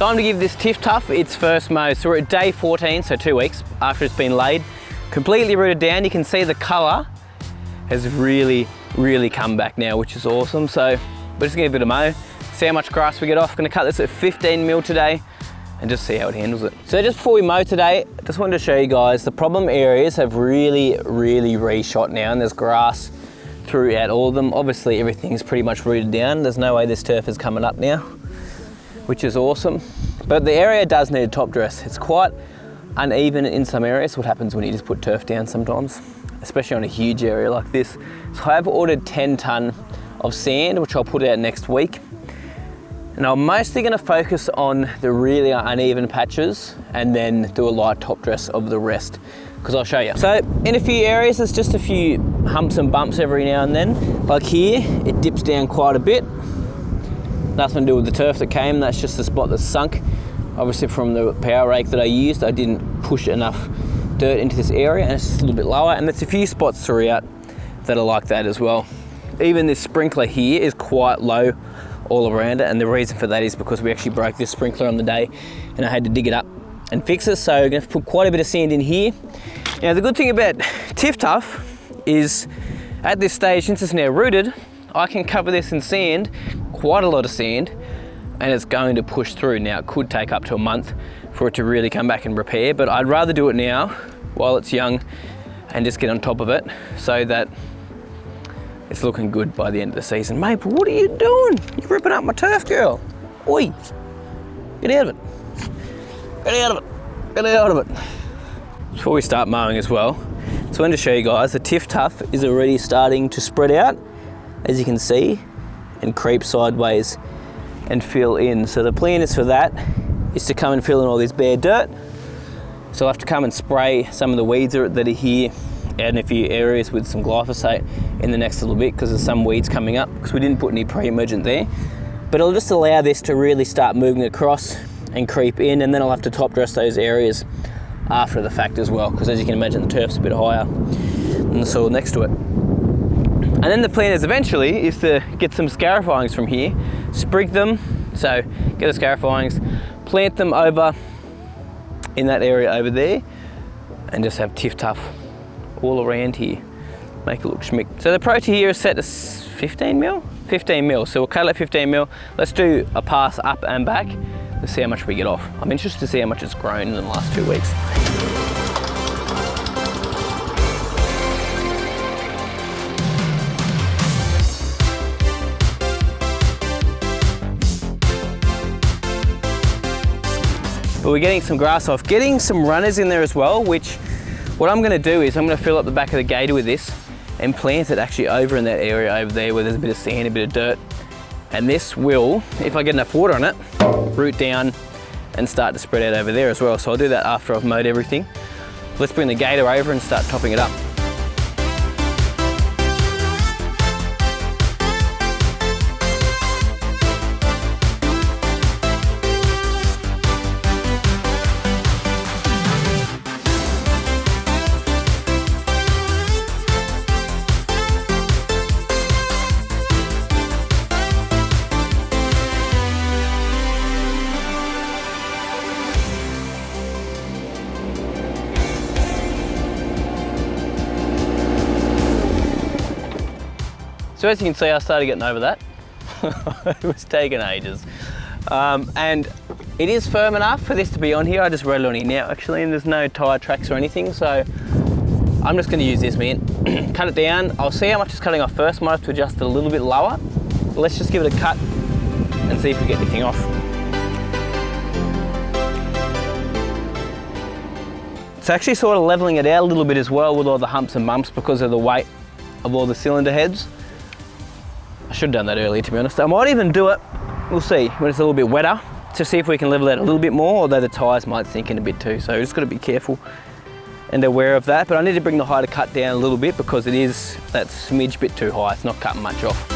Time to give this TifTuf its first mow. So we're at day 14, so 2 weeks after it's been laid. Completely rooted down. You can see the colour has really come back now, which is awesome. So we're just gonna give it a mow, see how much grass we get off. Gonna cut this at 15 mil today and just see how it handles it. So just before we mow today, I just wanted to show you guys the problem areas have really reshot now, and there's grass throughout all of them. Obviously everything's pretty much rooted down. There's no way this turf is coming up now, which is awesome. But the area does need a top dress. It's quite uneven in some areas. What happens when you just put turf down sometimes, especially on a huge area like this. So I have ordered 10 tonne of sand, which I'll put out next week. And I'm mostly going to focus on the really uneven patches and then do a light top dress of the rest, because I'll show you. So in a few areas, there's just a few humps and bumps every now and then. Like here, it dips down quite a bit. Nothing to do with the turf that came, that's just the spot that's sunk. Obviously from the power rake that I used, I didn't push enough dirt into this area, and it's just a little bit lower. And there's a few spots throughout that are like that as well. Even this sprinkler here is quite low all around it, and the reason for that is because we actually broke this sprinkler on the day and I had to dig it up and fix it. So I'm going to put quite a bit of sand in here. Now the good thing about TifTuf is at this stage, since it's now rooted, I can cover this in sand, quite a lot of sand, and it's going to push through. Now it could take up to a month for it to really come back and repair, but I'd rather do it now while it's young and just get on top of it so that it's looking good by the end of the season. Maple, what are you doing? You're ripping up my turf, girl. Oi, get out of it. Get out of it, get out of it. Before we start mowing as well, so I wanted to show you guys, the TifTuf is already starting to spread out, as you can see, and creep sideways and fill in. So the plan is for that is to come and fill in all this bare dirt. So I'll have to come and spray some of the weeds that are here out in a few areas with some glyphosate in the next little bit, because there's some weeds coming up because we didn't put any pre-emergent there. But it'll just allow this to really start moving across and creep in, and then I'll have to top dress those areas after the fact as well, because as you can imagine, the turf's a bit higher than the soil next to it. And then the plan is eventually is to get some scarifyings from here, sprig them, so get the scarifyings, plant them over in that area over there, and just have TifTuf all around here. Make it look schmick. So the approach here is set to 15 mil? 15 mil, so we'll cut it at 15 mil. Let's do a pass up and back. Let's see how much we get off. I'm interested to see how much it's grown in the last 2 weeks. But we're getting some grass off, getting some runners in there as well, which what I'm going to do is I'm going to fill up the back of the gator with this and plant it actually over in that area over there where there's a bit of sand, a bit of dirt. And this will, if I get enough water on it, root down and start to spread out over there as well. So I'll do that after I've mowed everything. Let's bring the gator over and start topping it up. So as you can see, I started getting over that. It was taking ages. And it is firm enough for this to be on here. I just rode it on here now actually, and there's no tyre tracks or anything. So I'm just gonna use this, man. Cut it down. I'll see how much it's cutting off first. Might have to adjust it a little bit lower. But let's just give it a cut and see if we get anything off. It's actually sort of leveling it out a little bit as well with all the humps and bumps because of the weight of all the cylinder heads. I should have done that earlier, to be honest. I might even do it, we'll see, when it's a little bit wetter, to see if we can level it a little bit more, although the tyres might sink in a bit too. So just got to be careful and aware of that. But I need to bring the height of cut down a little bit because it is that smidge bit too high. It's not cutting much off.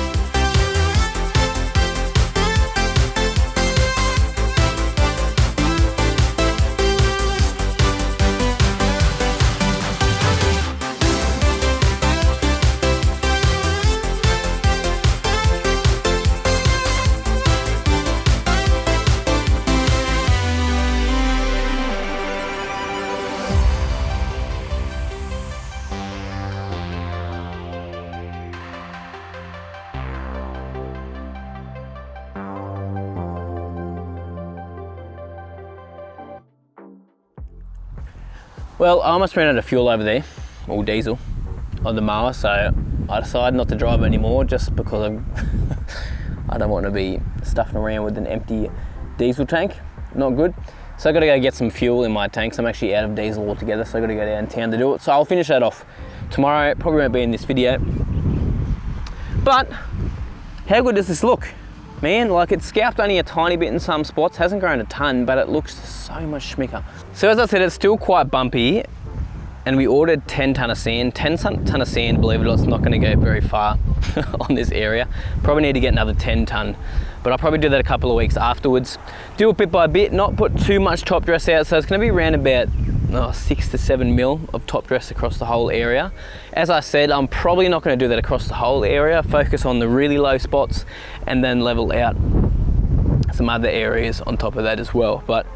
Well, I almost ran out of fuel over there, or diesel, on the mower, so I decided not to drive it anymore just because I don't want to be stuffing around with an empty diesel tank. Not good. So I got to go get some fuel in my tanks. I'm actually out of diesel altogether, so I got to go downtown to do it. So I'll finish that off tomorrow. It probably won't be in this video. But how good does this look? Man, like it's scalped only a tiny bit in some spots, hasn't grown a ton, but it looks so much schmicker. So as I said, it's still quite bumpy, and we ordered 10 tonne of sand. 10 tonne of sand, believe it or not, it's not going to go very far on this area. Probably need to get another 10 tonne, but I'll probably do that a couple of weeks afterwards. Do it bit by bit, not put too much top dress out, so it's going to be around about 6 to 7 mil of top dress across the whole area. As I said, I'm probably not going to do that across the whole area. Focus on the really low spots and then level out some other areas on top of that as well. But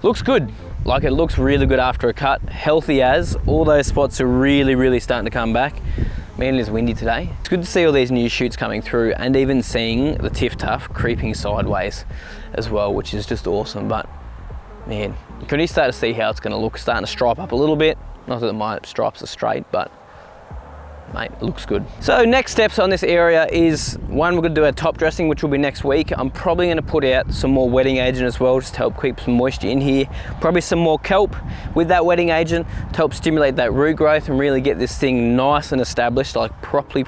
looks good. Like, it looks really good after a cut. Healthy as. All those spots are really starting to come back. Man, it is windy today. It's good to see all these new shoots coming through, and even seeing the TifTuf creeping sideways as well, which is just awesome. But man, you can really start to see how it's going to look, starting to stripe up a little bit. Not that my stripes are straight, but mate, it looks good. So next steps on this area is, one, we're going to do our top dressing, which will be next week. I'm probably going to put out some more wetting agent as well, just to help keep some moisture in here. Probably some more kelp with that wetting agent to help stimulate that root growth and really get this thing nice and established, like properly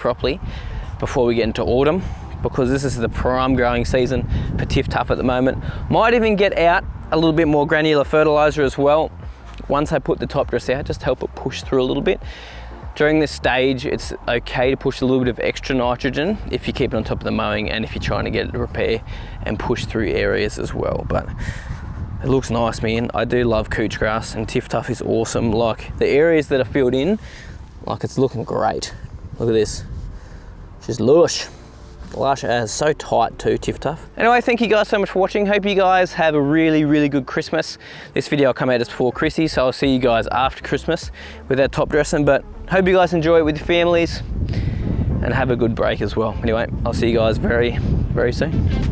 before we get into autumn, because this is the prime growing season for TifTuf at the moment. Might even get out a little bit more granular fertilizer as well once I put the top dress out, just to help it push through a little bit. During this stage, it's okay to push a little bit of extra nitrogen if you keep it on top of the mowing and if you're trying to get it to repair and push through areas as well. But it looks nice, man. I do love couch grass, and TifTuf is awesome. Like, the areas that are filled in, like, it's looking great. Look at this, just lush. Lush as, so tight too, TifTuf. Anyway, thank you guys so much for watching. Hope you guys have a really good Christmas. This video will come out just before Chrissy, so I'll see you guys after Christmas with that top dressing. But hope you guys enjoy it with your families and have a good break as well. Anyway, I'll see you guys very soon.